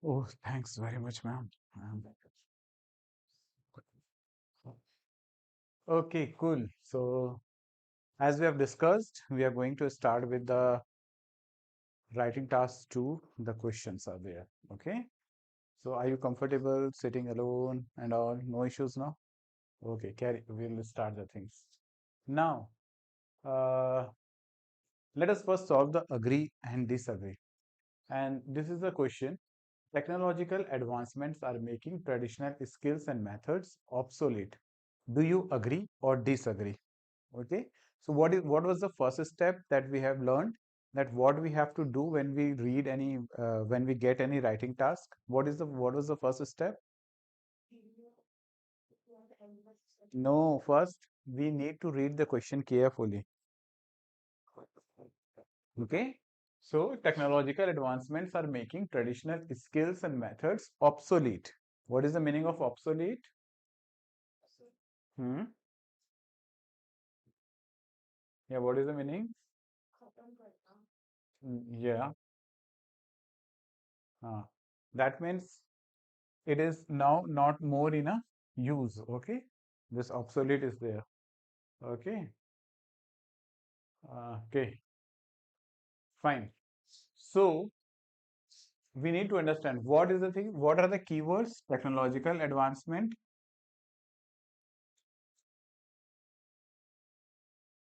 Oh, thanks very much, ma'am. Okay, cool. So, as we have discussed, we are going to start with the writing task 2. The questions are there. Okay. So, are you comfortable sitting alone and all? No issues now? Okay, carry. We'll start the things. Now, uh, let us first solve the agree and disagree. And this is the question. Technological advancements are making traditional skills and methods obsolete. Do you agree or disagree? Okay. So what was the first step that we have learned, that what we have to do when we read any when we get any writing task? What was the first step? No, first we need to read the question carefully. Okay. So technological advancements are making traditional skills and methods obsolete. What is the meaning of obsolete? Hmm? Yeah, what is the meaning? Yeah. Uh, that means it is now not more in a use. Okay. This obsolete is there. Okay. Okay. Fine. So we need to understand what is the thing, what are the keywords? Technological advancement.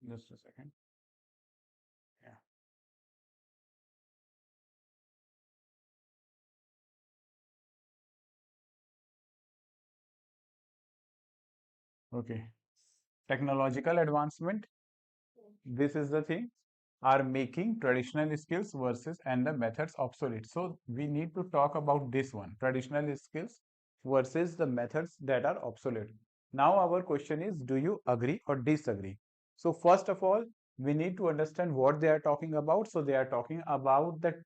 Just a second. Yeah. Okay. Technological advancement. This is the thing, are making traditional skills versus and the methods obsolete. So we need to talk about this one, traditional skills versus the methods that are obsolete. Now our question is, do you agree or disagree? So first of all, we need to understand what they are talking about. So they are talking about that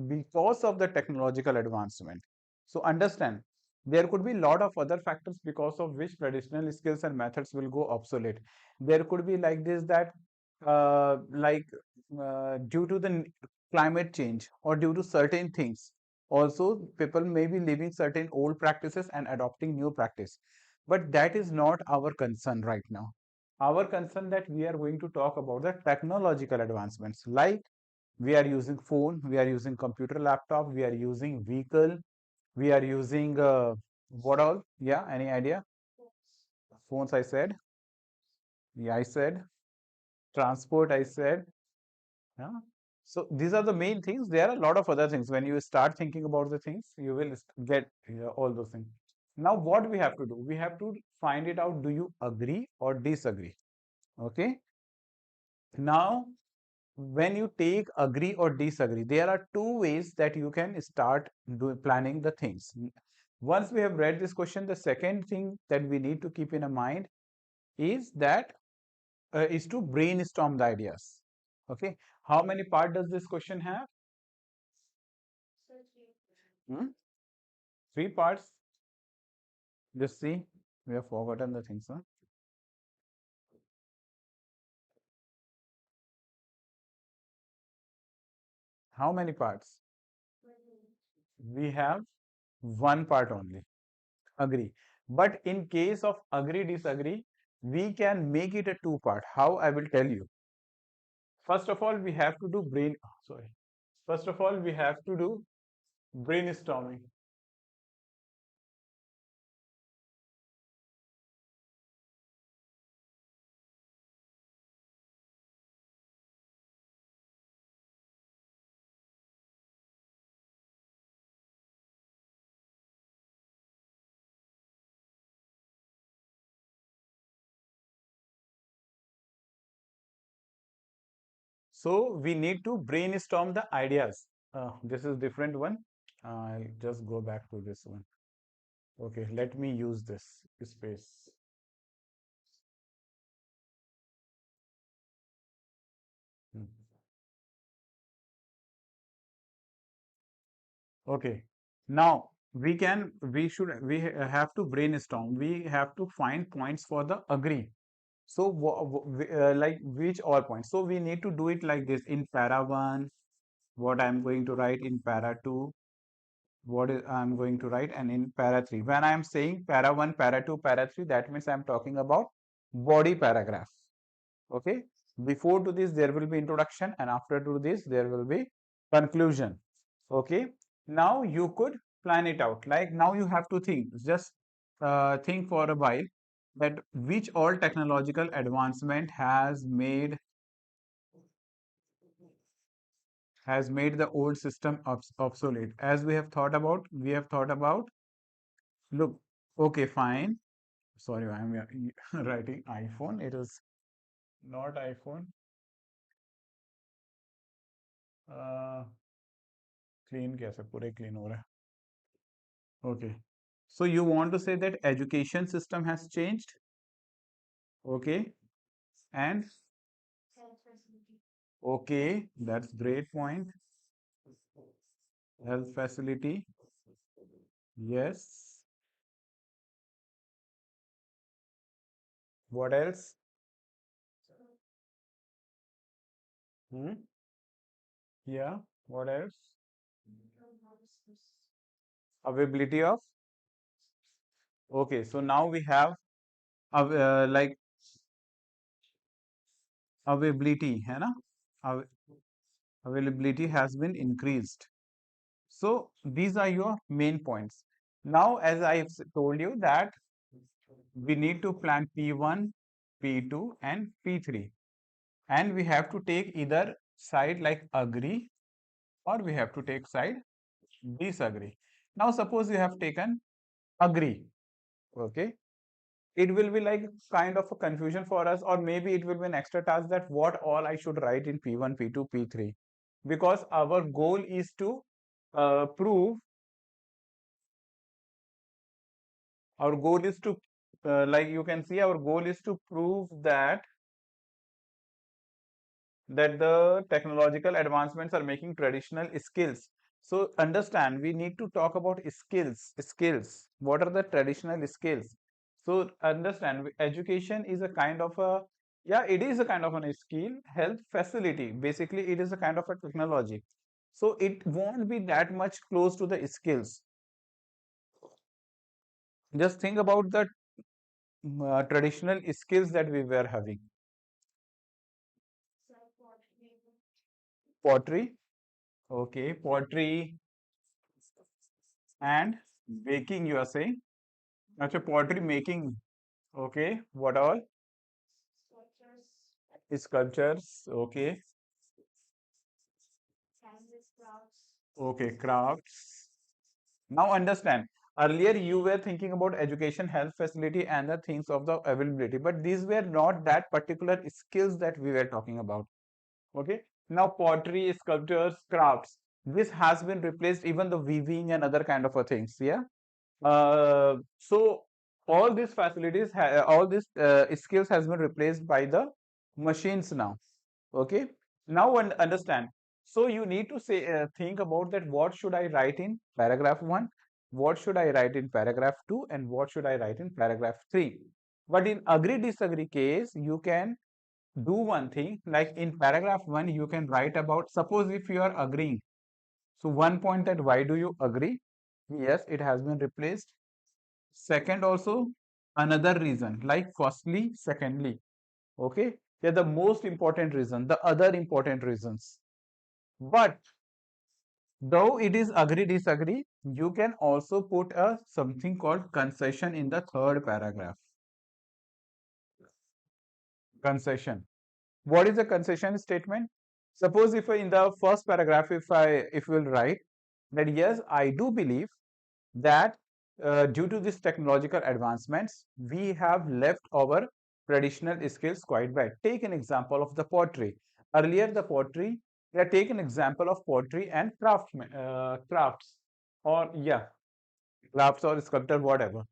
because of the technological advancement. So understand, there could be a lot of other factors because of which traditional skills and methods will go obsolete. There could be like this, that like due to the climate change or due to certain things, also people may be leaving certain old practices and adopting new practice, but that is not our concern right now. Our concern that we are going to talk about the technological advancements, like we are using phone, we are using computer, laptop, we are using vehicle, we are using what all? Yeah, any idea? Phones, I said. Yeah, I said transport, I said. Yeah. So these are the main things. There are a lot of other things. When you start thinking about the things, you will get all those things. Now, what we have to do? We have to find it out. Do you agree or disagree? Okay. Now, when you take agree or disagree, there are two ways that you can start planning the things. Once we have read this question, the second thing that we need to keep in mind is that is to brainstorm the ideas. Okay. How many part does this question have? Hmm? Three parts. Just see, we have forgotten the things, huh? How many parts? We have one part only. Agree. But in case of agree disagree, we can make it a two part. How? I will tell you. First of all, we have to do sorry. First of all, we have to do brainstorming. So we need to brainstorm the ideas. This is different one. I'll just go back to this one. Okay, let me use this space. Hmm. Okay. Now we have to brainstorm. We have to find points for the agree. So like which all points? So we need to do it like this in para 1. What I'm going to write in para 2. what is I'm going to write, and in para 3, when I am saying para 1, para 2, para 3, that means I'm talking about body paragraph. Okay, before to this there will be introduction, and after to this there will be conclusion. Okay, now you could plan it out. Like, now you have to think, just think for a while, that which all technological advancement has made the old system obsolete. As we have thought about, look, okay, fine, sorry, I'm writing iPhone, it is not iPhone. Clean कैसे पूरे clean हो रहा है? Okay, so you want to say that education system has changed? Okay, and okay, that's great point. Health facility, yes. What else? Hmm? Yeah, what else? Availability of, okay, so now we have like availability है ना, availability has been increased. So these are your main points. Now, as I have told you that we need to plan P1, P2 and P3, and we have to take either side like agree, or we have to take side disagree. Now suppose you have taken agree, okay, it will be like kind of a confusion for us, or maybe it will be an extra task that what all I should write in P1, P2, P3, because our goal is to prove, our goal is to like you can see, our goal is to prove that the technological advancements are making traditional skills. So understand, we need to talk about skills. What are the traditional skills? So understand, education is a kind of a, yeah, it is a kind of a skill. Health facility, basically it is a kind of a technology. So it won't be that much close to the skills. Just think about the traditional skills that we were having. Pottery, okay, pottery and baking, you are saying. Acha, pottery making. Okay. What all? Sculptures. Okay. Okay. Crafts. Now understand. Earlier you were thinking about education, health facility, and the things of the availability, but these were not that particular skills that we were talking about. Okay. Now pottery, sculptures, crafts. This has been replaced, even the weaving and other kind of a things. Yeah. So all these facilities, all these skills has been replaced by the machines now. Okay. Now understand. So you need to say, think about that. What should I write in paragraph 1? What should I write in paragraph 2? And what should I write in paragraph 3? But in agree disagree case, you can do one thing. Like in paragraph 1, you can write about, suppose if you are agreeing. So one point, that why do you agree? Yes, it has been replaced. Second, also another reason, like firstly, secondly. Okay, they're the most important reason, the other important reasons. But though it is agree disagree, you can also put a something called concession in the third paragraph. Concession. What is a concession statement? Suppose if in the first paragraph, if you will write that yes, I do believe that due to these technological advancements, we have left our traditional skills quite bad. Take an example of the pottery. Earlier, the pottery, yeah, take an example of pottery and crafts, or yeah, crafts or sculptor, whatever.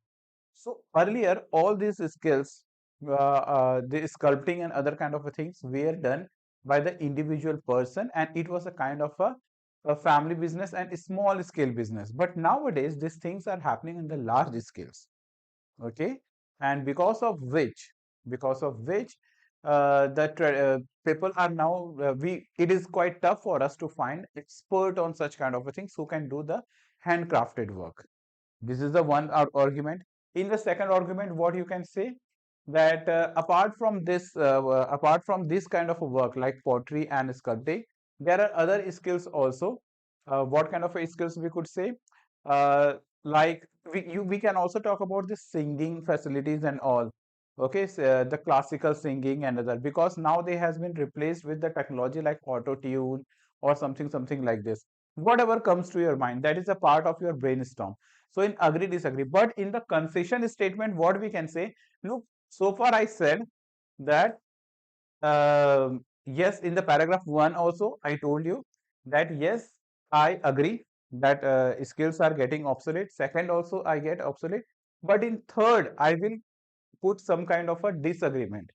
So earlier, all these skills, the sculpting and other kind of things were done by the individual person, and it was a kind of a family business and a small scale business. But nowadays, these things are happening in the large scales. Okay, and because of which, people are now, we it is quite tough for us to find expert on such kind of things who can do the handcrafted work. This is the one argument. In the second argument, what you can say, that apart from this kind of a work like pottery and sculpting, there are other skills also. What kind of skills we could say? Uh, like we can also talk about the singing facilities and all. Okay, so, the classical singing and other, because now they has been replaced with the technology like auto tune or something like this. Whatever comes to your mind, that is a part of your brainstorm. So in agree disagree, but in the concession statement, what we can say, look, so far I said that yes, in the paragraph 1 also I told you that yes, I agree that skills are getting obsolete. Second also I get obsolete, but in third I will put some kind of a disagreement.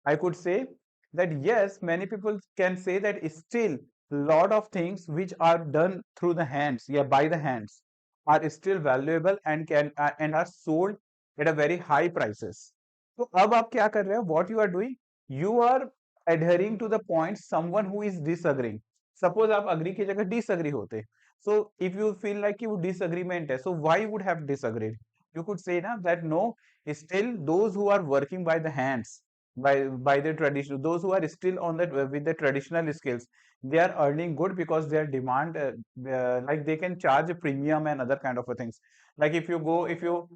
I could say that yes, many people can say that still lot of things which are done through the hands, yeah, by the hands, are still valuable and can and are sold at a very high prices. So अब आप क्या कर रहे हो? What you are doing? You are adhering to the point someone who is disagreeing. Suppose आप agree की जगह disagree होते. So if you feel like you disagreement है, so why you would have disagreed? You could say ना that no, still those who are working by the hands, by the traditional, those who are still on that with the traditional skills, they are earning good because their demand like they can charge a premium and other kind of a things. Like if you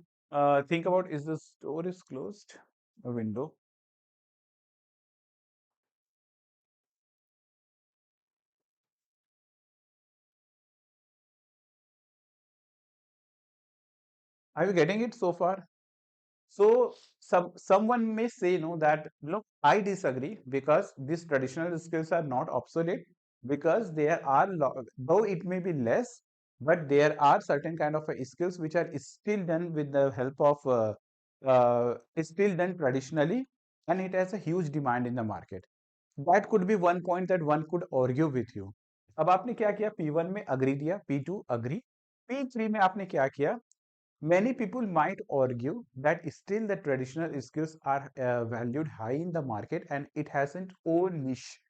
think about, is the store is closed, a window, are you getting it so far? So someone may say no that look, I disagree because these traditional skills are not obsolete, because there are though it may be less, but there are certain kind of skills which are still done with the help of still done traditionally, and it has a huge demand in the market. That could be one point that one could argue with you. अब आपने क्या किया, P1 में agree दिया, P2 agree, P3 में आपने क्या किया? Many people might argue that still the traditional skills are valued high in the market and it has its own niche.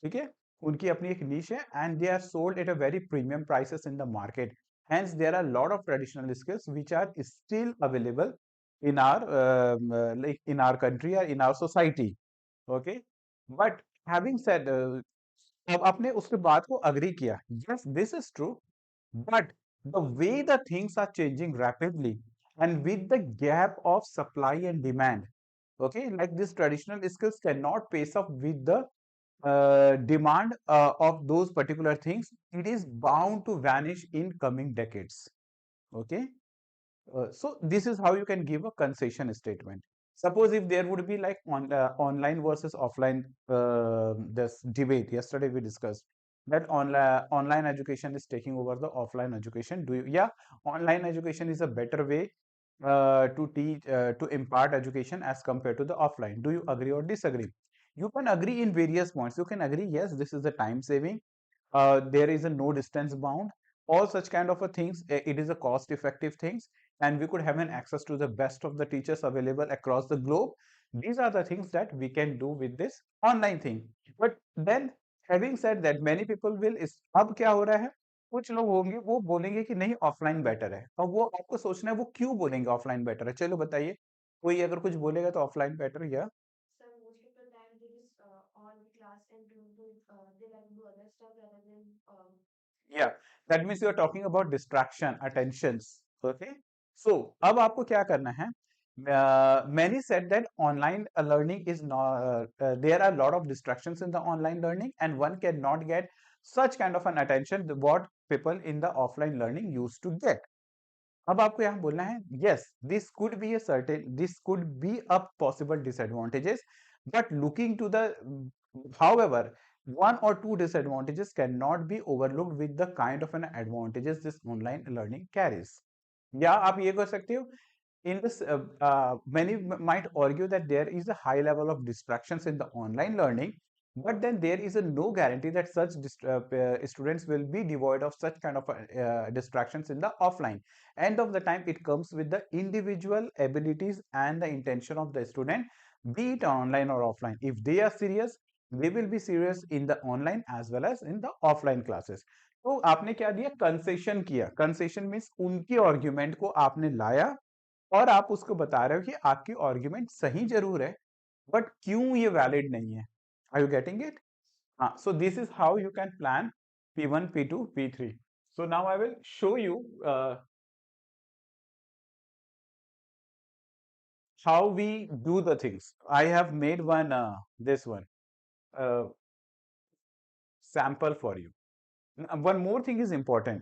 ठीक है, उनकी अपनी एक niche है and they are sold at a very premium prices in the market. Hence, there are a lot of traditional skills which are still available in our like in our country or in our society. Okay, but having said, अब आपने उसके बात को agree किया. Yes, this is true. But the way the things are changing rapidly and with the gap of supply and demand, okay, like these traditional skills cannot pace up with the demand of those particular things. It is bound to vanish in coming decades. Okay. So this is how you can give a concession statement. Suppose if there would be like online versus offline, this debate. Yesterday we discussed that online education is taking over the offline education. Do you? Yeah, online education is a better way to teach to impart education as compared to the offline. Do you agree or disagree? You can agree in various points. You can agree, yes, this is the time saving, there is a no distance bound, all such kind of a things, it is a cost effective things, and we could have an access to the best of the teachers available across the globe. These are the things that we can do with this online thing. But then having said that, many people will is अब क्या हो रहा है, कुछ लोग होंगे वो बोलेंगे कि नहीं ऑफलाइन बेटर है, और वो आपको सोचना है वो क्यों बोलेंगे ऑफलाइन बेटर है. चलो बताइए, कोई अगर कुछ बोलेगा तो ऑफलाइन बेटर, या yeah, that means you are talking about distraction, attentions. Okay. So, अब आपको क्या करना है? Many said that online learning is not, there are a lot of distractions in the online learning, and one cannot get such kind of an attention what people in the offline learning used to get. अब आपको यहाँ बोलना है, yes, this could be a possible disadvantages, but looking to the, however, one or two disadvantages cannot be overlooked with the kind of an advantages this online learning carries. या आप ये कर सकते हो, in this many might argue that there is a high level of distractions in the online learning, but then there is a no guarantee that such students will be devoid of such kind of distractions in the offline. End of the time, it comes with the individual abilities and the intention of the student, be it online or offline. If they are serious, they will be serious in the online as well as in the offline classes. तो आपने क्या दिया, concession किया। Concession means उनकी argument को आपने लाया और आप उसको बता रहे हो कि आपकी आर्ग्यूमेंट सही जरूर है, बट क्यों ये वैलिड नहीं है। Are you getting it? हाँ, so this is how you can plan P1, P2, P3. So now I will show you how we do the things. I have made one this one uh, sample for you. One more thing is important.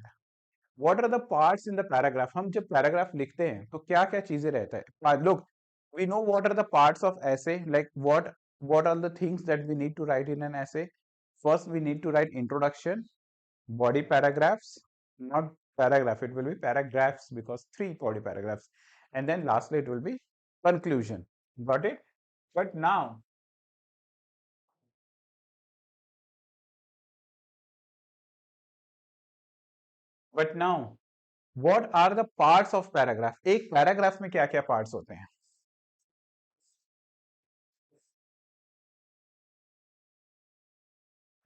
What are the parts in the paragraph? हम जब paragraph लिखते हैं तो क्या क्या चीजें रहता है? Look, we know what are the parts of essay, like what are the things that we need to write in an essay. First we need to write introduction, body paragraphs, not paragraph, it will be paragraphs because three body paragraphs, and then lastly it will be conclusion. Got it? But now, but now, what are the parts of paragraph? एक paragraph में क्या क्या parts होते हैं?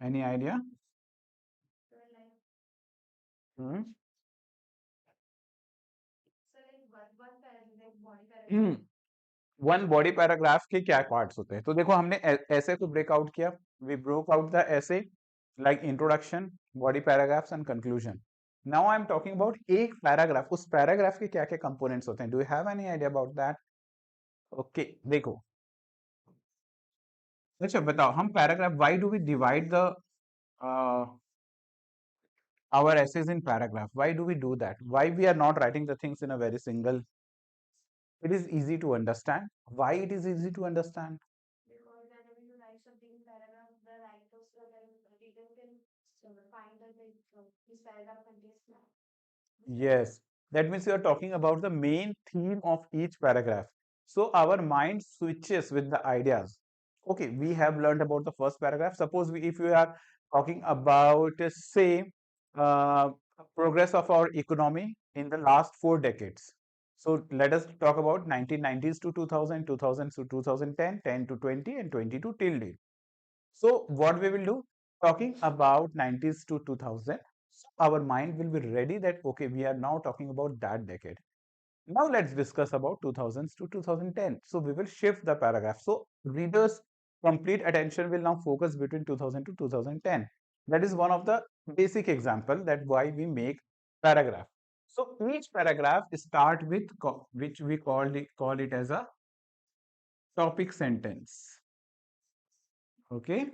Any idea? Hmm? Hmm. One body paragraph के क्या parts होते हैं? तो देखो हमने ऐसे को ब्रेकआउट किया। We broke out the essay like introduction, body paragraphs and conclusion. Now I am talking about एक पैराग्राफ, उस पैराग्राफ के क्या क्या कंपोनेंट्स होते हैं? Do you have any idea about that? Okay, देखो, अच्छा बताओ, हम paragraph, why do we divide the our essays in paragraph? Why do we do that? Why we are not writing the things in a very single? It is easy to understand. Why it is easy to understand? Yes, that means you are talking about the main theme of each paragraph. So our mind switches with the ideas. Okay, we have learned about the first paragraph. Suppose if we are talking about, say, uh, progress of our economy in the last 4 decades. So let us talk about 1990s to 2000, 2000 to 2010, 10 to 20, and 20 to till date. So what we will do, talking about 90s to 2000, so our mind will be ready that, okay, we are now talking about that decade. Now let's discuss about 2000s to 2010. So we will shift the paragraph. So readers' complete attention will now focus between 2000 to 2010. That is one of the basic example that why we make paragraph. So each paragraph start with which we call it as a topic sentence. Okay.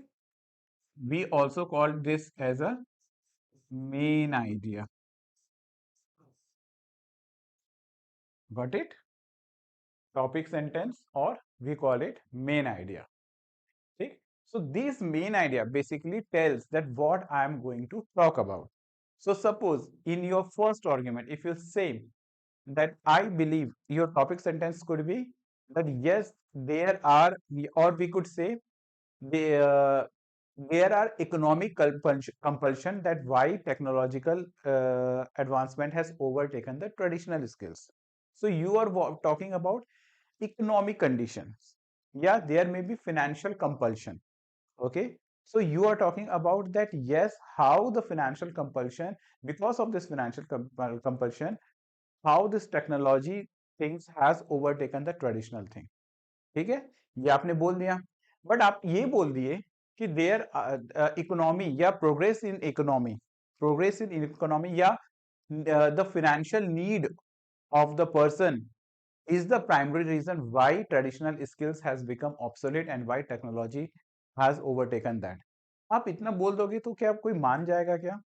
We also call this as a main idea. Got it? Topic sentence, or we call it main idea. Okay? So this main idea basically tells that what I am going to talk about. So suppose in your first argument, if you say that I believe, your topic sentence could be that yes, there are, or we could say the, there are economic compulsion that why technological advancement has overtaken the traditional skills. So you are talking about economic conditions. Yeah, there may be financial compulsion. Okay, so you are talking about that, yes, how the financial compulsion, because of this financial compulsion, how this technology things has overtaken the traditional thing. ठीक है, ये आपने बोल दिया। But आप ये बोल दिए कि देयर इकोनॉमी या प्रोग्रेस इन इकोनॉमी या the financial need of the person is the primary reason why traditional skills has become obsolete and why technology has overtaken that. आप इतना बोल दोगे तो क्या कोई मान जाएगा क्या?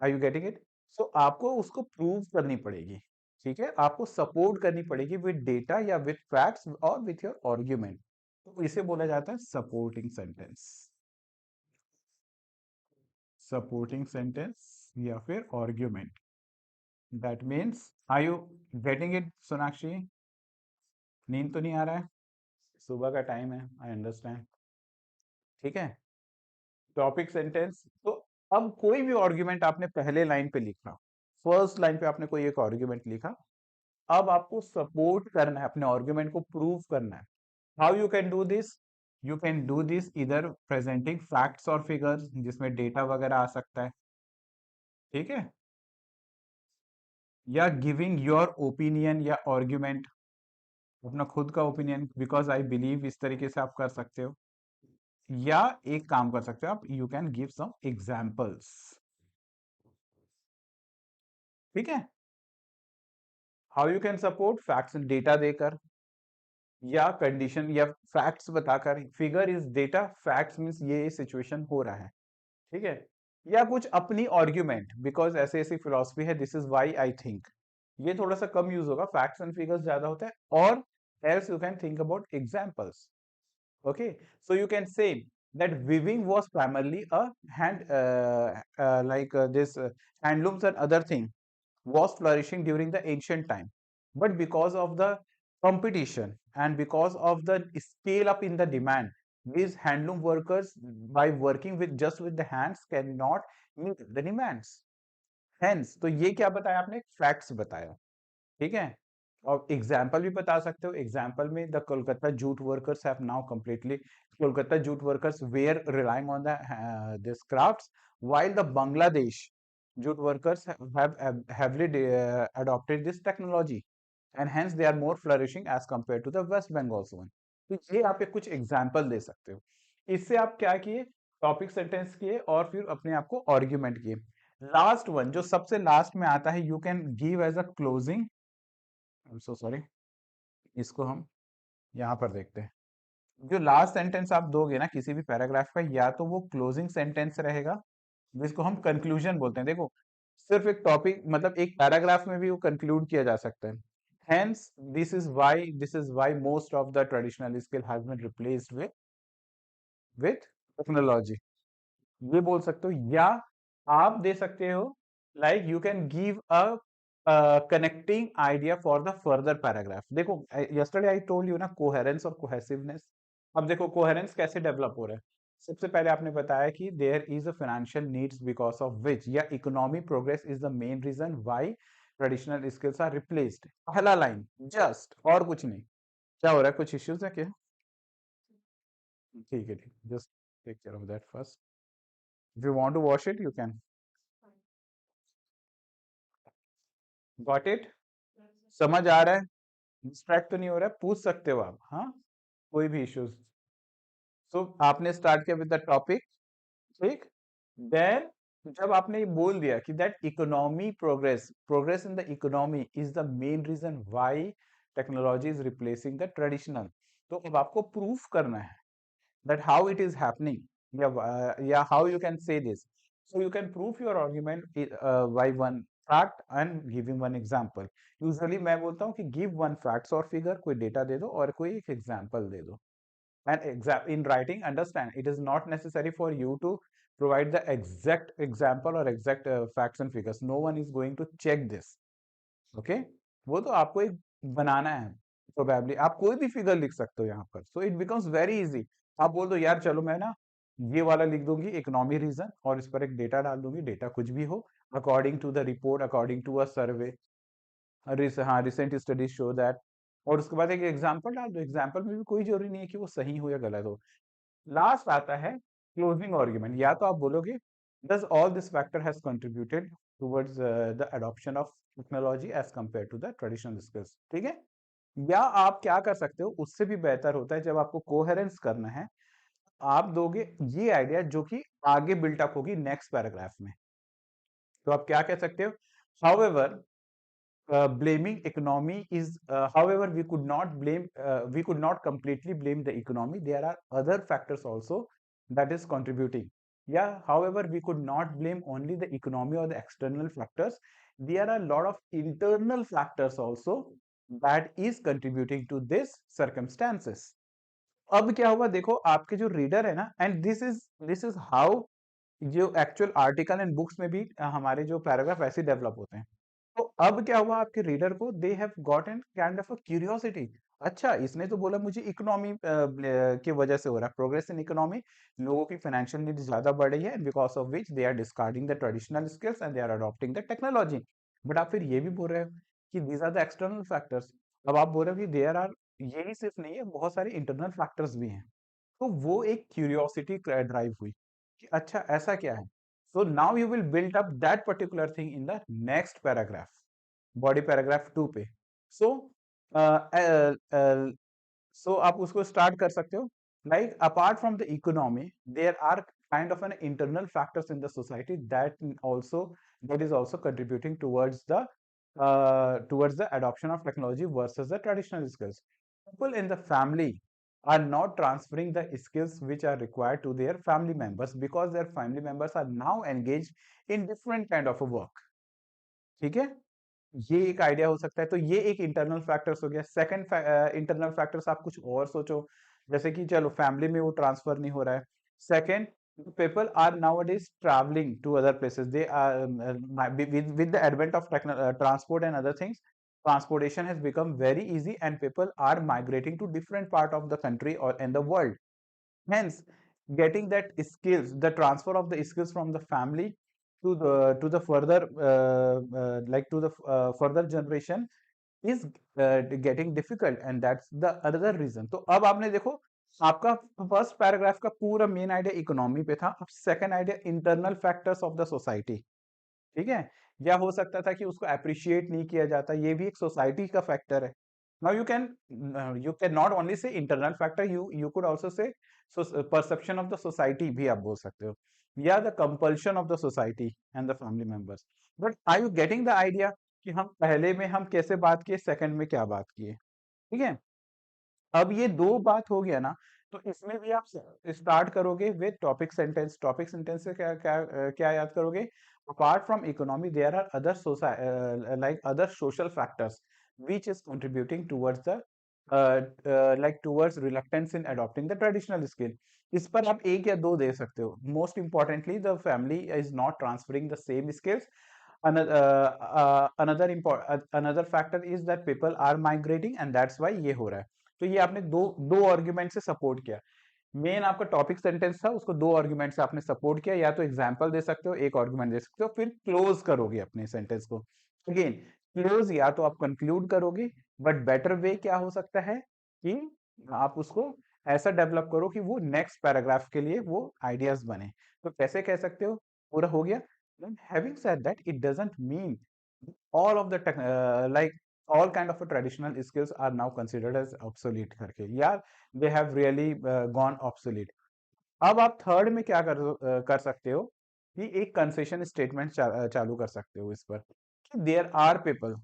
Are you getting it? So आपको उसको प्रूव करनी पड़ेगी। ठीक है, आपको सपोर्ट करनी पड़ेगी विद डेटा या विद फैक्ट्स और विथ योर आर्ग्यूमेंट। तो इसे बोला जाता है सपोर्टिंग सेंटेंस, सपोर्टिंग सेंटेंस या फिर argument. That means, are you getting it Sonakshi? नींद तो नहीं आ रहा है? सुबह का टाइम है, आई अंडरस्टैंड। ठीक है, टॉपिक सेंटेंस। तो अब कोई भी आर्ग्यूमेंट आपने पहले लाइन पे लिखा, फर्स्ट लाइन पे आपने कोई एक आर्ग्यूमेंट लिखा, अब आपको सपोर्ट करना है, अपने आर्ग्यूमेंट को प्रूव करना है। How you can do this? You can do this इधर प्रेजेंटिंग फैक्ट्स और फिगर्स, जिसमें डेटा वगैरह आ सकता है, ठीक है, या गिविंग योर ओपिनियन या आर्ग्यूमेंट, अपना खुद का ओपिनियन, बिकॉज आई बिलीव, इस तरीके से आप कर सकते हो। या एक काम कर सकते हो आप, you can give some examples. ठीक है, how you can support, facts and data देकर, या कंडीशन या फैक्ट्स बताकर, figure is data, facts means ये सिचुएशन हो रहा है। ठीक है, या कुछ अपनी आर्ग्यूमेंट, बिकॉज ऐसे ऐसी फिलोसफी है, this is why I think, ये थोड़ा सा कम यूज होगा, फैक्ट्स एंड फिगर्स ज्यादा होता है। और else you can think about examples. Okay, so you can say that weaving was primarily a this handlooms and other thing was flourishing during the ancient time, but because of the competition and because of the scale up in the demand, these handloom workers, by working with just with the hands, cannot meet the demands. Hence, तो ये क्या बताया आपने, facts बताया। ठीक है, और example भी बता सकते हो। एग्जाम्पल में the Kolkata jute workers have now completely, Kolkata jute workers were relying on the this crafts, while the Bangladesh jute workers have heavily adopted this technology, and hence they are more flourishing as compared to the West Bengal's one. तो ये आप एक कुछ example दे सकते हो। इससे आप क्या किए, टॉपिक सेंटेंस किए और फिर अपने आप को आर्ग्यूमेंट किए। लास्ट वन जो सबसे लास्ट में आता है, you can give as a closing, I am so sorry, इसको हम यहाँ पर देखते हैं। जो लास्ट सेंटेंस आप दोगे ना किसी भी पैराग्राफ का, या तो वो क्लोजिंग सेंटेंस रहेगा, जिसको हम कंक्लूजन बोलते हैं। देखो, सिर्फ एक टॉपिक मतलब एक पैराग्राफ में भी वो कंक्लूड किया जा सकता है। Hence this is why most of the traditional skill has been replaced with technology, ये बोल सकते हो। या आप दे सकते हो, like you can give a connecting idea for the further paragraph. देखो, यस्टरडे आई टोल्ड यू ना, कोहेरेंस और कोहेसिवनेस। अब देखो कोहेरेंस कैसे डेवलप हो रहा है। सबसे पहले आपने बताया कि there is a financial needs because of which, या economic progress is the main reason why traditional skills are replaced. पहला लाइन जस्ट, और कुछ नहीं। क्या हो रहा है, कुछ इश्यूज है क्या? ठीक है, ठीक, just take care of that first. If you want to wash it, you can. Got it? समझ आ रहा है? डिस्ट्रैक्ट तो नहीं हो रहा है? पूछ सकते हो आप, हाँ, कोई भी इश्यूज। सो आपने स्टार्ट किया विद द टॉपिक, ठीक। देन जब आपने ये बोल दिया कि that economy progress in the economy is the main reason why technology is replacing the traditional, तो अब आपको प्रूफ करना है that how it is happening, yeah, how you can say this. So you can prove your argument by one fact and giving one example. Usually मैं बोलता हूँ कि give one facts और figure, कोई data दे दो और कोई एक example दे दो। And in writing, understand, it is not necessary for you to provide the exact example or exact facts and figures. No one is going to check this. Okay, वो तो आपको एक बनाना है। प्रोबेबली आप कोई भी फिगर लिख सकते हो यहाँ पर, so it becomes very easy. आप बोल दो यार चलो मैं ना ये वाला लिख दूंगी इकोनॉमी रीजन, और इस पर एक डेटा डाल दूंगी, डेटा कुछ भी हो, according to the report, according to a survey, हाँ, रिसेंट स्टडीज शो दैट, और उसके बाद एक एग्जाम्पल डाल दो। एग्जाम्पल में भी कोई जरूरी नहीं है कि वो सही हो या गलत हो। लास्ट आता है क्लोजिंग आर्ग्यूमेंट। या तो आप बोलोगे does all this factor has contributed towards the adoption of technology as compared to the traditional skills, ठीक है। या आप क्या कर सकते हो, उससे भी बेहतर होता है जब आपको कोहेरेंस करना है, आप दोगे ये आइडिया जो कि आगे बिल्टअप होगी नेक्स्ट पैराग्राफ में। तो आप क्या कह सकते हो, however blaming economy is however we could not completely blame the economy, there are other factors also that is contributing. Yeah, however we could not blame only the economy or the external factors, there are a lot of internal factors also that is contributing to this circumstances. अब क्या हुआ, देखो आपके जो reader है ना, and this is how जो actual article and books में भी हमारे जो पैराग्राफ ऐसे डेवलप होते हैं। तो अब क्या हुआ, आपके रीडर को they have got an kind of a curiosity. अच्छा, इसने तो बोला मुझे इकोनॉमी की वजह से हो रहा है, प्रोग्रेस इन इकोनॉमी, लोगों की फाइनेंशियल नीड ज्यादा बढ़ रही है, because of which they are discarding the traditional skills and they are adopting the technology. But आप फिर ये भी बोल रहे हो कि these are the external factors. अब आप बोल रहे हो कि देयर आर, यही सिर्फ नहीं है, बहुत सारे इंटरनल फैक्टर्स भी हैं। तो वो एक क्यूरियोसिटी ड्राइव हुई कि अच्छा ऐसा क्या है। So now you will build up that particular thing in the next paragraph, body paragraph 2 पे. So so आप उसको start कर सकते हो. Like apart from the economy, there are kind of an internal factors in the society that is also contributing towards the adoption of technology versus the traditional skills. People in the family are not transferring the skills which are required to their family members because their family members are now engaged in different kind of a work. ठीक है, ये एक idea हो सकता है. तो ये एक इंटरनल फैक्टर्स हो गया. सेकंड इंटरनल फैक्टर्स आप कुछ और सोचो, जैसे कि चलो फैमिली में वो ट्रांसफर नहीं हो रहा है. Second, people are nowadays traveling to other places. They are with the advent of transport and other things, transportation has become very easy and people are migrating to different part of the country or in the world. Hence, getting that skills, the transfer of the skills from the family to the further like to the further generation is getting difficult, and that's the other reason. तो अब आपने देखो, आपका first paragraph का पूरा main idea economy पे था. अब second idea internal factors of the society. ठीक है, या हो सकता था कि उसको अप्रिशिएट नहीं किया जाता, ये भी एक सोसाइटी का फैक्टर है. Now you can not only say internal factor, you could also say perception of the society भी आप बोल सकते हो, या the compulsion of the society and the family members. But are you getting the idea कि हम पहले में हम कैसे बात किए, सेकंड में क्या बात किए. ठीक है, अब ये दो बात हो गया ना, तो इसमें भी आप स्टार्ट करोगे with topic sentence. Topic sentence से क्या क्या क्या याद करोगे, apart from economy there are other like other social factors which is contributing towards the like towards reluctance in adopting the traditional skill. इस पर आप एक या दो दे सकते हो. Most importantly, the family is not transferring the same skills. Another factor is that people are migrating and that's why ये हो रहा है. तो ये आपने दो दो आर्ग्यूमेंट से सपोर्ट किया. मेन आपका टॉपिक सेंटेंस था, उसको दो आर्ग्यूमेंट से आपने सपोर्ट किया. या तो एग्जांपल दे सकते हो, एक आर्ग्यूमेंट दे सकते हो, फिर क्लोज करोगे अपने सेंटेंस को. अगेन क्लोज या तो आप कंक्लूड करोगे, बट बेटर वे क्या हो सकता है कि आप उसको ऐसा डेवलप करो कि वो नेक्स्ट पैराग्राफ के लिए वो आइडियाज बने. तो कैसे कह सकते हो, पूरा हो गया. Having said that, it doesn't mean all of the like all kind of a traditional skills are now considered as obsolete करके. यार, they have really gone obsolete. अब आप थर्ड में क्या कर सकते हो कि एक कंसेशन स्टेटमेंट चालू कर सकते हो इस पर कि there are people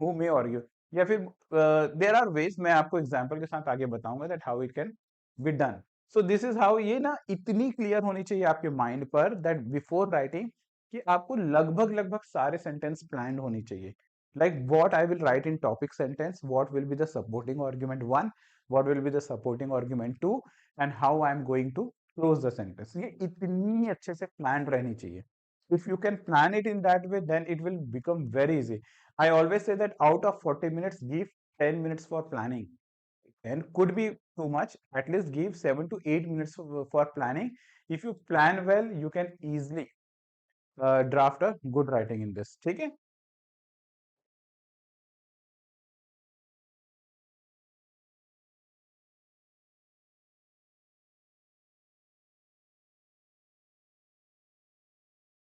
who may argue, या फिर देयर आर वेज. मैं आपको एग्जांपल के साथ आगे बताऊंगा that how it can be done. So this is how. ये ना इतनी क्लियर होनी चाहिए आपके माइंड पर दैट बिफोर राइटिंग कि आपको लगभग लगभग सारे सेंटेंस प्लान होनी चाहिए. Like what I will write in topic sentence, what will be the supporting argument 1, what will be the supporting argument 2, and how I am going to close the sentence. ये इतनी अच्छे से plan रहनी चाहिए. If you can plan it in that way, then it will become very easy. I always say that out of 40 minutes, give 10 minutes for planning. And could be too much. At least give 7 to 8 minutes for planning. If you plan well, you can easily draft a good writing in this. ठीक है?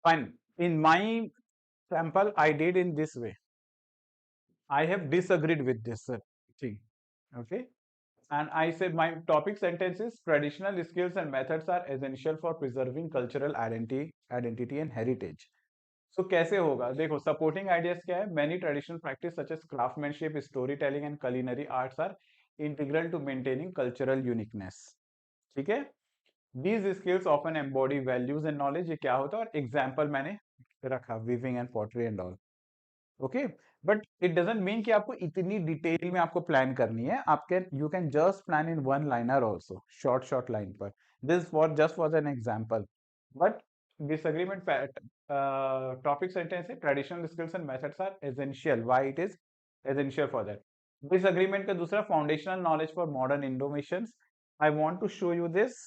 Fine. In my sample, I did in this way. I have disagreed with this thing. Okay. And I said my topic sentence is traditional skills and methods are essential for preserving cultural identity and heritage. So कैसे होगा, देखो supporting ideas क्या है. Many traditional practice such as craftsmanship, storytelling and culinary arts are integral to maintaining cultural uniqueness. ठीक है. These skills often embody values and knowledge. ये क्या होता है, और example मैंने रखा weaving and pottery and all. Okay, but it doesn't mean कि आपको इतनी डिटेल में आपको प्लान करनी है. आप can you can just plan in one liner also, short short line पर. This for just for an example. But disagreement topic sentence है traditional skills and methods are essential. Why it is essential for that. Disagreement का दूसरा, foundational knowledge for modern innovations. I want to show you this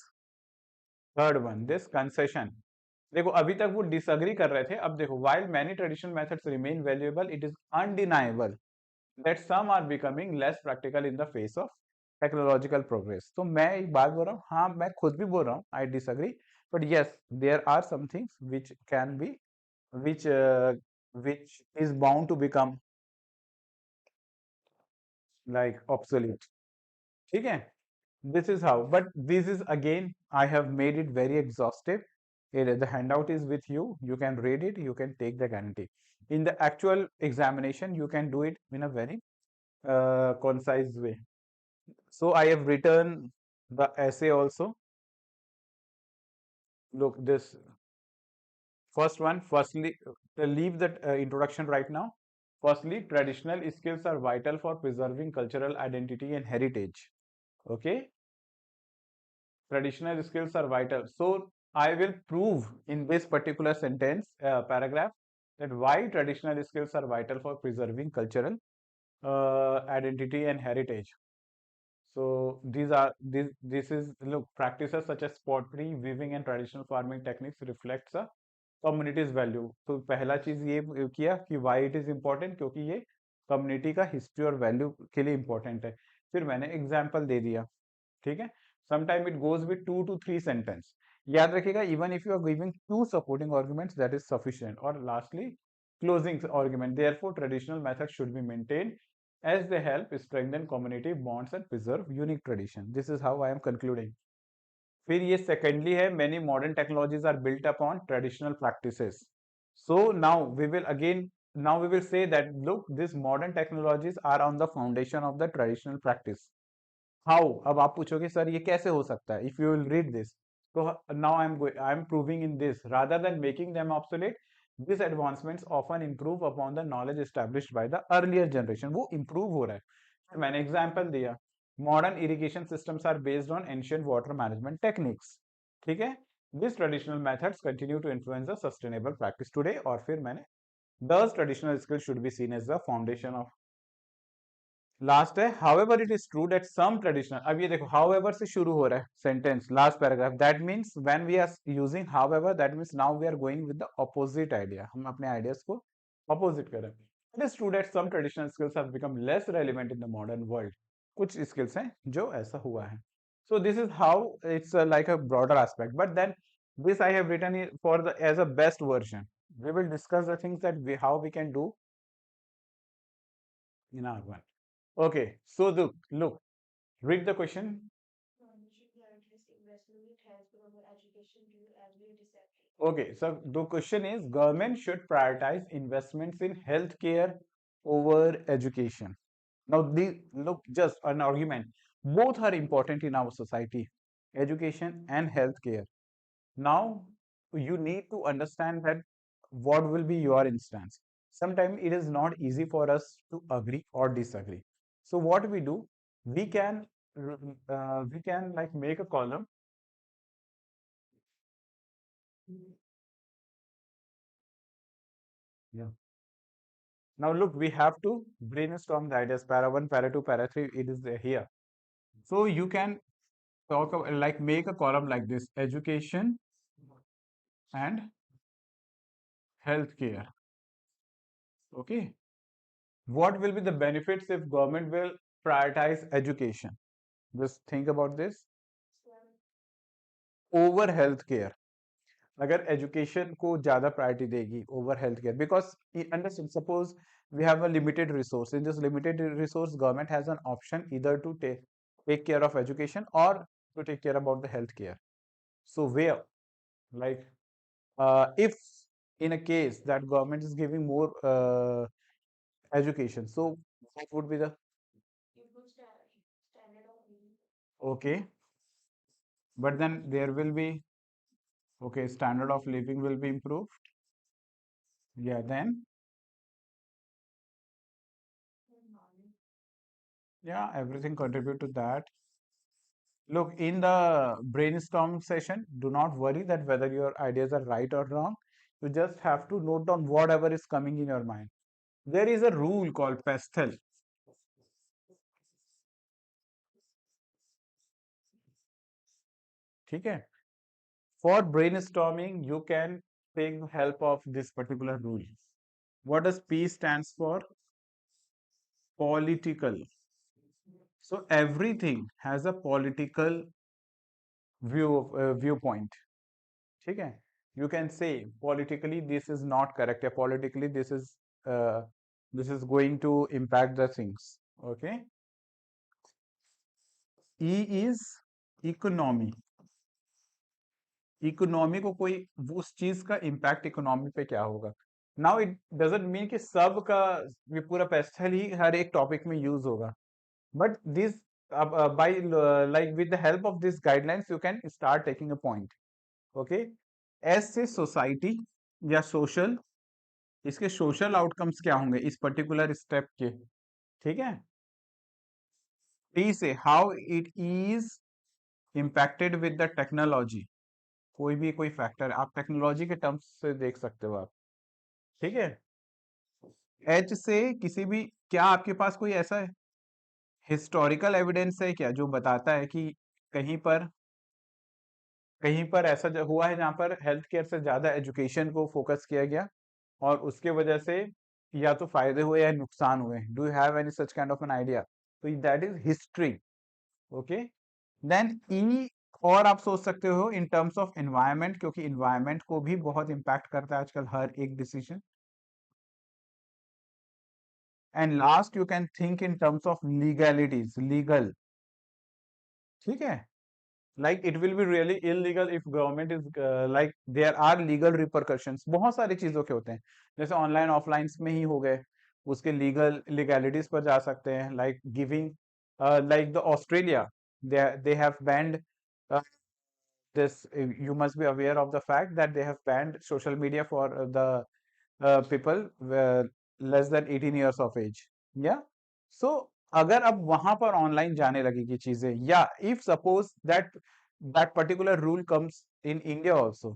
third one, this concession. देखो अभी तक वो disagree कर रहे थे. अब देखो, while many traditional methods remain valuable, it is undeniable that some are becoming less practical in the face of technological progress. तो मैं एक बात बोल रहा हूँ, हाँ मैं खुद भी बोल रहा हूँ, I disagree, but yes there are some things which can be which which is bound to become like obsolete. ठीक है, this is how, but this is again I have made it very exhaustive. The handout is with you, you can read it, you can take the guarantee. In the actual examination you can do it in a very concise way. So I have written the essay also. Look this first one. Firstly, leave the introduction right now. Firstly, traditional skills are vital for preserving cultural identity and heritage. Okay, traditional skills are vital. So I will prove in this particular sentence, paragraph, that why traditional skills are vital for preserving cultural identity and heritage. So these are this is, look, practices such as pottery, weaving and traditional farming techniques reflects a community's value. तो पहला चीज ये किया कि why it is important, क्योंकि ये community का history और वैल्यू के लिए इंपॉर्टेंट है। फिर मैंने एग्जाम्पल दे दिया, ठीक है। Sometime it goes with 2 to 3 sentence. याद रखिएगा, even if you are giving 2 supporting arguments that is sufficient. और lastly closing argument, therefore traditional method should be maintained as they help strengthen community bonds and preserve unique tradition. This is how I am concluding. फिर ये secondly है, many modern technologies are built upon traditional practices. So now we will say that look, these modern technologies are on the foundation of the traditional practice. How? अब आप पूछोगे sir ये कैसे हो सकता है? If you will read this, so now I am proving in this, rather than making them obsolete, these advancements often improve upon the knowledge established by the earlier generation. वो improve हो रहा है। फिर मैंने example दिया, modern irrigation systems are based on ancient water management techniques. ठीक है, these traditional methods continue to influence the sustainable practice today. और फिर मैंने thus traditional skills should be seen as the foundation of last है। however it is true that some traditional, अब ये देखो however से शुरू हो रहा है sentence, last paragraph, that means when we are using however that means now we are going with the opposite idea, हम अपने आइडियाज को ऑपोजिट कर रहे हैं। It is true that some traditional skills have become less relevant in the modern world, कुछ skills हैं जो ऐसा हुआ है। So this is how it's like a broader aspect, but then this I have written it for the as a best version. We will discuss the things that how we can do in our one. Okay, so look, read the question. Okay, so the question is government should prioritize investments in healthcare over education. Now, look, just an argument. Both are important in our society, education and healthcare. Now, you need to understand that what will be your instance. Sometimes it is not easy for us to agree or disagree. So what we do, we can like make a column. Yeah. Now look, we have to brainstorm the ideas. Para 1, para 2, para 3, it is there here. So you can talk about, like make a column like this: education and healthcare. Okay. What will be the benefits if government will prioritize education? Just think about this. Over healthcare. अगर education को ज़्यादा priority देगी over healthcare, because understand, suppose we have a limited resource. In this limited resource, government has an option either to take care of education or to take care about the healthcare. So where, like, if in a case that government is giving more education, so what would be the okay, but then there will be okay, standard of living will be improved. Yeah, then yeah, everything contribute to that. Look, in the brainstorm session, do not worry that whether your ideas are right or wrong. You just have to note down whatever is coming in your mind. There is a rule called pestle. ठीक है? For brainstorming, you can take help of this particular rule. What does P stands for? Political. So everything has a political viewpoint. ठीक है? You can say politically this is not correct, या politically uh, this is going to impact the things. Okay? E is economy. Economy को कोई उस चीज का impact economy पे क्या होगा. नाउ इट डजंट मीन कि सब का ये पूरा पेस्टल ही हर एक टॉपिक में यूज होगा, but this by like with the help of this guidelines you can start taking a point. Okay. S से सोसाइटी या सोशल, इसके सोशल आउटकम्स क्या होंगे इस पर्टिकुलर स्टेप के. ठीक है. टी से how it is impacted with the technology. कोई भी कोई फैक्टर आप टेक्नोलॉजी के टर्म्स से देख सकते हो आप. ठीक है. एच से किसी भी, क्या आपके पास कोई ऐसा हिस्टोरिकल एविडेंस है क्या जो बताता है कि कहीं पर कहीं पर ऐसा हुआ है जहां पर हेल्थ केयर से ज्यादा एजुकेशन को फोकस किया गया और उसके वजह से या तो फायदे हुए या नुकसान हुए. Do you have any such kind of an idea? तो that is history. Okay. Then ई, और आप सोच सकते हो इन टर्म्स ऑफ एनवायरनमेंट, क्योंकि एनवायरनमेंट को भी बहुत इंपैक्ट करता है आजकल हर एक decision. And last you can think in terms of legalities, legal. ठीक है. Like it will be really illegal if government is like there are legal repercussions. बहुत सारी चीजों के होते हैं, जैसे ऑनलाइन ऑफलाइन में ही हो गए, उसके लीगल लीगैलिटीज पर जा सकते हैं. Like giving, like the Australia, they have banned this. You must be aware of the fact that they have banned social media for the people less than 18 years of age. Yeah. So अगर अब वहां पर online जाने लगेगी चीजें, या if suppose that particular rule comes in India also,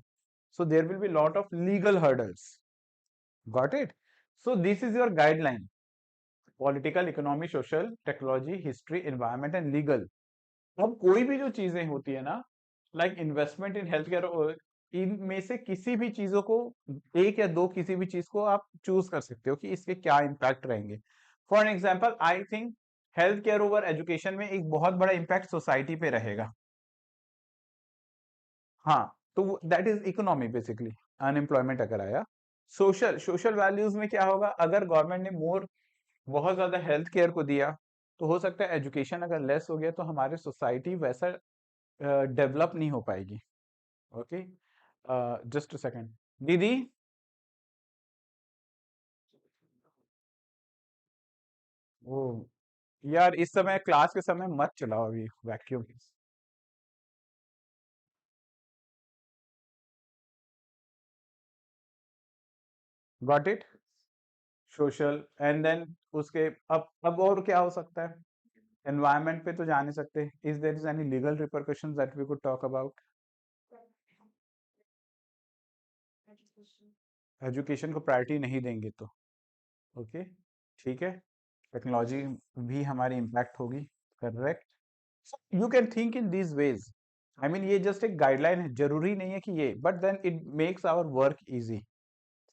so there will be lot of legal hurdles. Got it? So this is your guideline: political, economy, social, technology, history, environment and legal. अब कोई भी जो चीजें होती है ना, like investment in health care, इनमें से किसी भी चीजों को, एक या दो किसी भी चीज को आप चूज कर सकते हो कि इसके क्या इम्पैक्ट रहेंगे. For example I think health care over education में एक बहुत बड़ा इम्पैक्ट सोसाइटी पे रहेगा. हाँ. तो that is economy basically. Unemployment अगर आया. सोशल, सोशल वैल्यूज में क्या होगा, अगर गवर्नमेंट ने मोर बहुत ज्यादा हेल्थ केयर को दिया, तो हो सकता है एजुकेशन अगर लेस हो गया तो हमारी सोसाइटी वैसा डेवलप नहीं हो पाएगी. ओके. Just a second. दीदी, वो यार इस समय क्लास के समय मत चलाओ अभी vacuum. Got it. Social and then उसके, अब और क्या हो सकता है. एनवायरनमेंट पे तो जा नहीं सकते. Is there is any legal repercussions that we could talk about. Education को प्रायोरिटी नहीं देंगे तो. ओके. ठीक है. टेक्नोलॉजी भी हमारी इम्पैक्ट होगी. Correct. You can think in these ways. I mean ये जस्ट एक गाइडलाइन है, जरूरी नहीं है कि ये, but then it makes our work easy.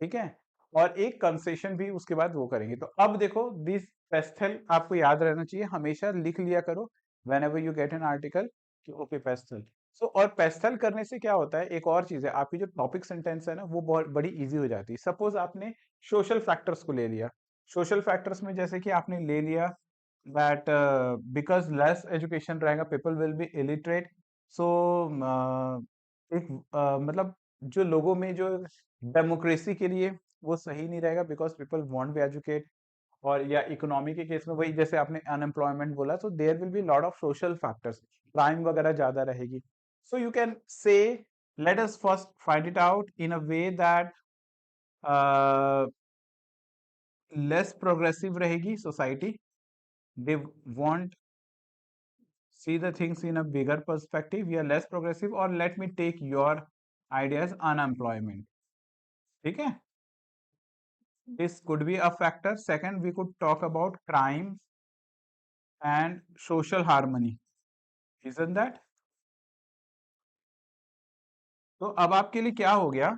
ठीक है. और एक कंसेशन भी उसके बाद वो करेंगे. तो अब देखो दिस पेस्थल आपको याद रहना चाहिए, हमेशा लिख लिया करो when ever you get an article कि ओके पेस्थल. सो और पेस्थल करने से क्या होता है, एक और चीज है, आपकी जो टॉपिक सेंटेंस है ना वो बहुत बड़ी इजी हो जाती है. सपोज आपने सोशल फैक्टर्स को ले लिया. सोशल फैक्टर्स में जैसे कि आपने ले लिया दैट बिकॉज लेस एजुकेशन रहेगा पीपल विल बी इलिटरेट. सो एक मतलब जो लोगों में जो डेमोक्रेसी के लिए वो सही नहीं रहेगा, because people want be educate. और या इकोनॉमी के केस में वही जैसे आपने अनएम्प्लॉयमेंट बोला, तो there will be lot of social factors, crime वगैरह ज्यादा रहेगी. So you can say let us first find it out in a way that less progressive रहेगी society. They want see the things in a bigger perspective. We are less progressive, or let me take your ideas unemployment. ठीक है. This could be a factor. Second, we could talk about crime and social harmony. Isn't that? तो अब आपके लिए क्या हो गया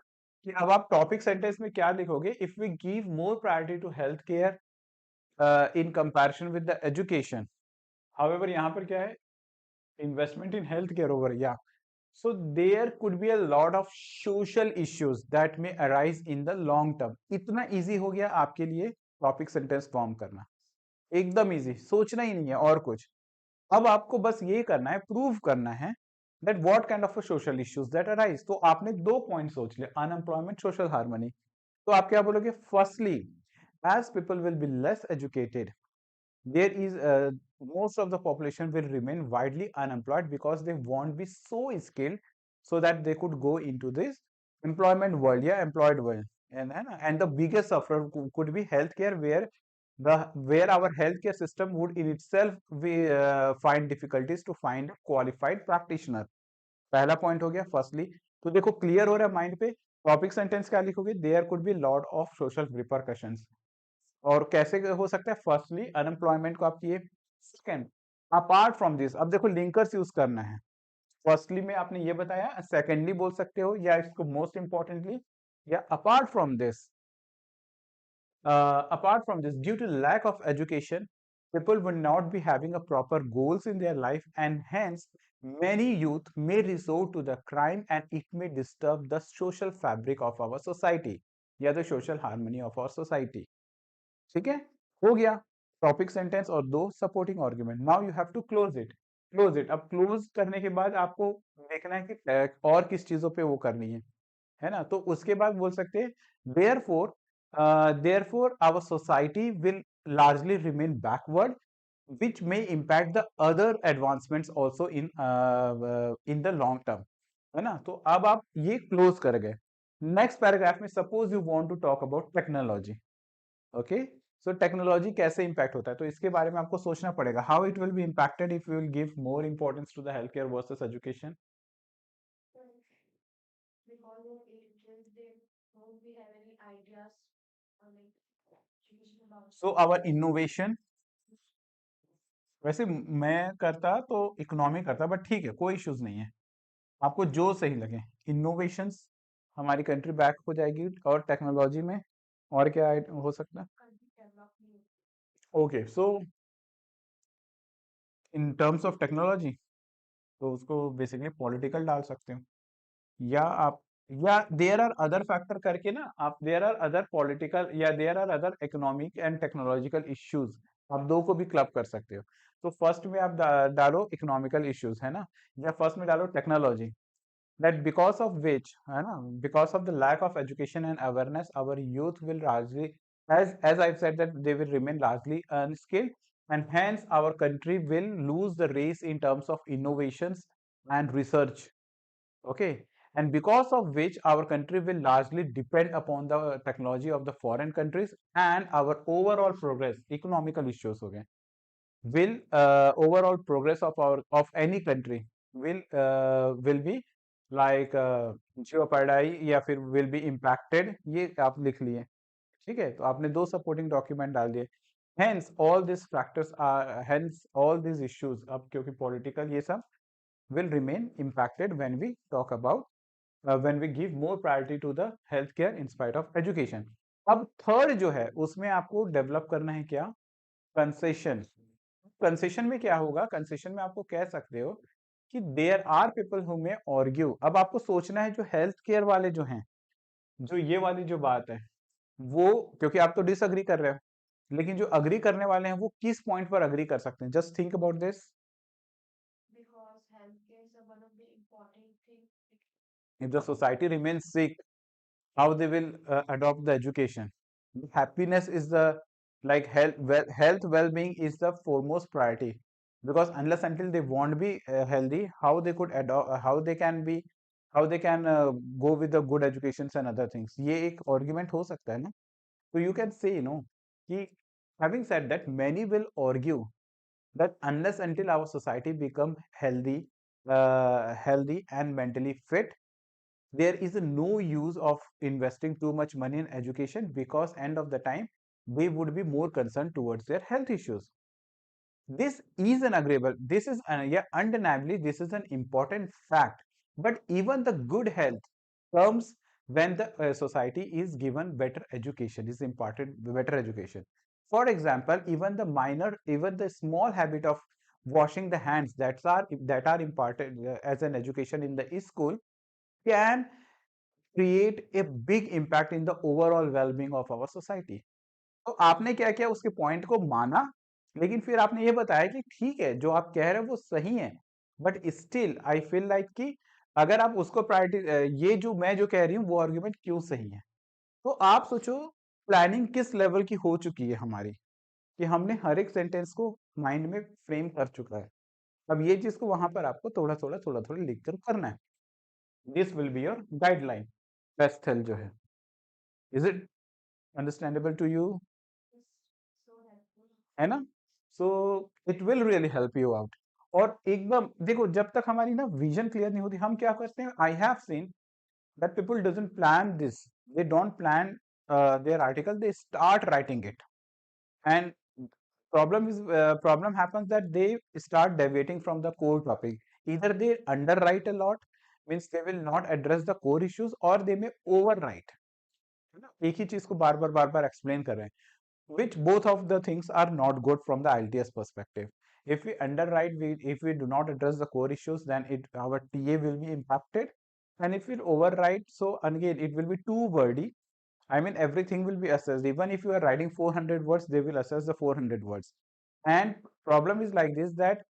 कि अब आप टॉपिक सेंटेंस में क्या लिखोगे, if we give more priority to health care in comparison with the education. However, यहाँ पर क्या है, investment in healthcare over, yeah. So there could be a lot of social issues that may arise in the long term. इतना easy हो गया आपके लिए topic sentence form करना, एकदम easy, सोचना ही नहीं है और कुछ. अब आपको बस ये करना है, प्रूव करना है that what kind of a social issues that arise. तो आपने दो पॉइंट सोच लिए, अनएम्प्लॉयमेंट, सोशल हार्मनी. तो आप क्या बोलोगे? Firstly, as people will be less educated, there is most of the population will remain widely unemployed because they won't be so skilled so that they could go into this employment world, yeah, employed world. And the biggest sufferer could be healthcare, where our healthcare system would in itself be, find difficulties to find qualified practitioner. पहला point हो गया firstly. तो देखो clear हो रहा है mind पे. Topic sentence क्या लिखोगे? There could be lot of social repercussions. और कैसे हो सकता है? फर्स्टली अनएम्प्लॉयमेंट को आप किए. सेकेंड, अपार्ट फ्रॉम दिस, अब देखो लिंकर्स यूज करना है. फर्स्टली में आपने ये बताया, सेकेंडली बोल सकते हो, या इसको मोस्ट इंपॉर्टेंटली, या apart from this. Apart from this, due to lack of education, people will not be having a proper goals in their life, and hence many youth may resort to the crime, and it may disturb the social fabric of our society, या the social harmony of our society. ठीक है, हो गया topic sentence और दो supporting argument. Now you have to close it. Close it. अब close करने के बाद आपको देखना है कि और किस चीजों पे वो करनी है ना. तो उसके बाद बोल सकते हैं, therefore our society will largely remain backward, which may impact the other advancements also in the long term. है ना. तो अब आप ये क्लोज कर गए. नेक्स्ट पैराग्राफ में suppose you want to talk about technology. Okay, so technology कैसे इंपैक्ट होता है, तो इसके बारे में आपको सोचना पड़ेगा. How it will be impacted if you will give more importance to the health care versus education. So our innovation, वैसे मैं करता तो इकोनॉमी करता, बट ठीक है, कोई इश्यूज नहीं है, आपको जो सही लगे. इनोवेशंस, हमारी कंट्री बैक हो जाएगी. और टेक्नोलॉजी में और क्या हो सकता है? Okay, so in terms of technology, तो उसको बेसिकली पॉलिटिकल डाल सकते हो, या आप, या देयर आर अदर फैक्टर करके ना आप, देयर आर अदर पॉलिटिकल या there are other economic and technological issues, आप दो को भी क्लब कर सकते हो. तो फर्स्ट में आप डालो इकोनॉमिकल इश्यूज, है ना, या फर्स्ट में डालो technology. That because of which, है ना, because of the lack of education and awareness, our youth will largely, as I've said, that they will remain largely unskilled, and hence our country will lose the race in terms of innovations and research. Okay, and because of which our country will largely depend upon the technology of the foreign countries, and our overall progress, economical issues हो गए, will overall progress of our of any country will be like jeopardized, या फिर will be impacted. ये आप लिख लिए. ठीक है, तो आपने दो सपोर्टिंग डॉक्यूमेंट डाल दिए. hence all these factors are, hence all these issues, अब क्योंकि पॉलिटिकल ये सब will remain impacted when we talk about when we give more priority to the healthcare in spite of education. अब third जो है उसमें आपको डेवलप करना है क्या? कंसेशन. कंसेशन में क्या होगा? कंसेशन में आपको कह सकते हो कि there are people who may argue. अब आपको सोचना है जो हेल्थ केयर वाले जो हैं, जो ये वाली जो बात है, वो, क्योंकि आप तो डिसअग्री कर रहे हो, लेकिन जो अग्री करने वाले हैं वो किस पॉइंट पर अग्री कर सकते हैं? Just think about this. If the society remains sick, how they will adopt the education? Happiness is the, like, health well-being is the foremost priority, because unless until they won't be healthy, how they could adopt, how they can be, how they can go with the good educations and other things. ये एक argument हो सकता है ना. So you can say, कि having said that, many will argue that unless until our society become healthy and mentally fit, there is no use of investing too much money in education, because end of the time they would be more concerned towards their health issues. This is an agreeable, this is yeah, undeniably this is an important fact. But even the good health comes when the society is given better education, is imparted better education. For example, even the small habit of washing the hands that are imparted as an education in the school can create a big impact in the overall well-being of our society. तो आपने क्या किया, उसके point को माना, लेकिन फिर आपने ये बताया कि ठीक है जो आप कह रहे हो वो सही है, but still I feel like कि अगर आप उसको प्रायोरिटी, ये जो मैं जो कह रही हूँ वो आर्ग्यूमेंट क्यों सही है। तो आप सोचो प्लानिंग किस लेवल की हो चुकी है हमारी, कि हमने हर एक सेंटेंस को माइंड में फ्रेम कर चुका है। अब ये चीज को वहां पर आपको थोड़ा थोड़ा लिख कर करना है। This will be your guideline पेस्थल जो है। Is it understandable to you? है ना? So it will really help you out. और एकदम देखो, जब तक हमारी ना विजन क्लियर नहीं होती, हम क्या करते हैं, I have seen that people doesn't plan this, they don't plan their article, they start writing it, and problem happens that they start deviating from the core topic. Either they underwrite a lot, means they will not address the core issues, or they may overwrite, है ना, एक ही चीज को बार बार explain कर रहे हैं, which both of the things are not good from the IELTS perspective. If we underwrite, if we do not address the core issues, then our TA will be impacted. And if we overwrite, so again, it will be too wordy. I mean, everything will be assessed. Even if you are writing 400 words, they will assess the 400 words. And problem is like this, that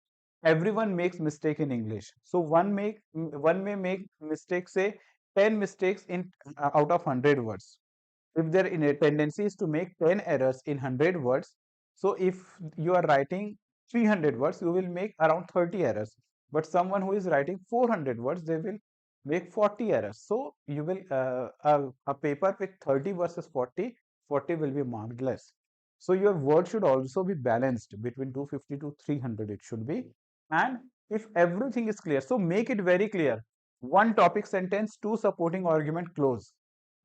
everyone makes mistake in English. So one may make mistake, say 10 mistakes in out of 100 words. If their in a tendency is to make 10 errors in 100 words, so if you are writing 300 words, you will make around 30 errors. But someone who is writing 400 words, they will make 40 errors. So you will a paper with 30 versus 40, 40 will be marked less. So your word should also be balanced between 250 to 300, it should be. And if everything is clear, so make it very clear. One topic sentence, two supporting argument, close.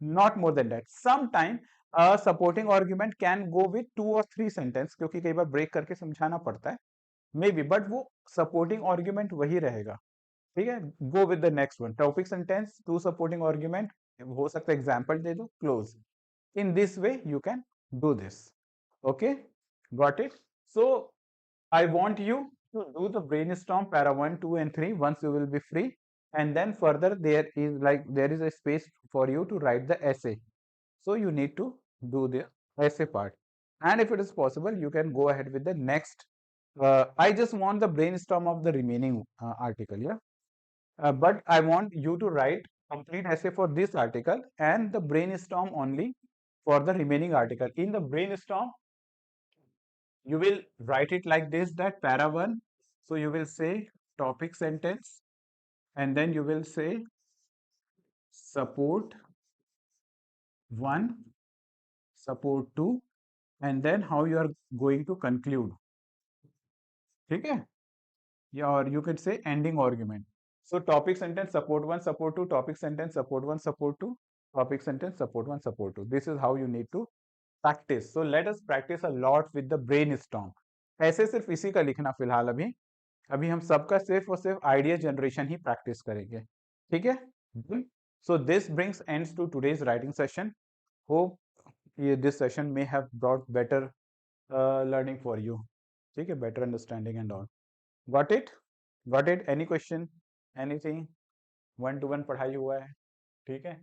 Not more than that. Sometime a supporting argument can go with 2 or 3 क्योंकि कई बार break करके समझाना पड़ता है, may be, but वो supporting argument वही रहेगा। ठीक है, go with the next one, topic sentence, 2 supporting argument, हो सकता है एग्जाम्पल दे दो, close. In this way you can do this. Okay, got it? So I want you to do the brainstorm para 1, 2 and 3 once you will be free, and then further there is a space for you to write the essay. So you need to do the essay part, and if it is possible, you can go ahead with the next. I just want the brainstorm of the remaining article, yeah. But I want you to write complete essay for this article and the brainstorm only for the remaining article. In the brainstorm, you will write it like this, that para 1. So you will say topic sentence, and then you will say support 1, support 2, and then how you are going to conclude. ठीक है, or you could say ending argument. So topic sentence, support 1, support 2, topic sentence, support 1, support 2, topic sentence, support 1, support 2. This is how you need to practice. So let us practice a lot with the brainstorm. ऐसे सिर्फ इसी का लिखना फिलहाल, अभी हम सबका सिर्फ और सिर्फ आइडिया जनरेशन ही प्रैक्टिस करेंगे। ठीक है, so this brings ends to today's writing session. Hope ये this session may have brought better learning for you. ठीक है, better understanding and all. Got it? Got it? Any question, anything? 1 to 1 पढ़ाई हुआ है, ठीक है।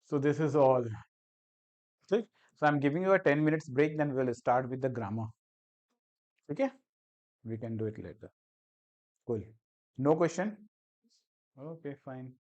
So this is all. ठीक, so I'm giving you a 10 minutes break, then we'll start with the grammar. Okay, we can do it later. Cool. No question? Okay, fine.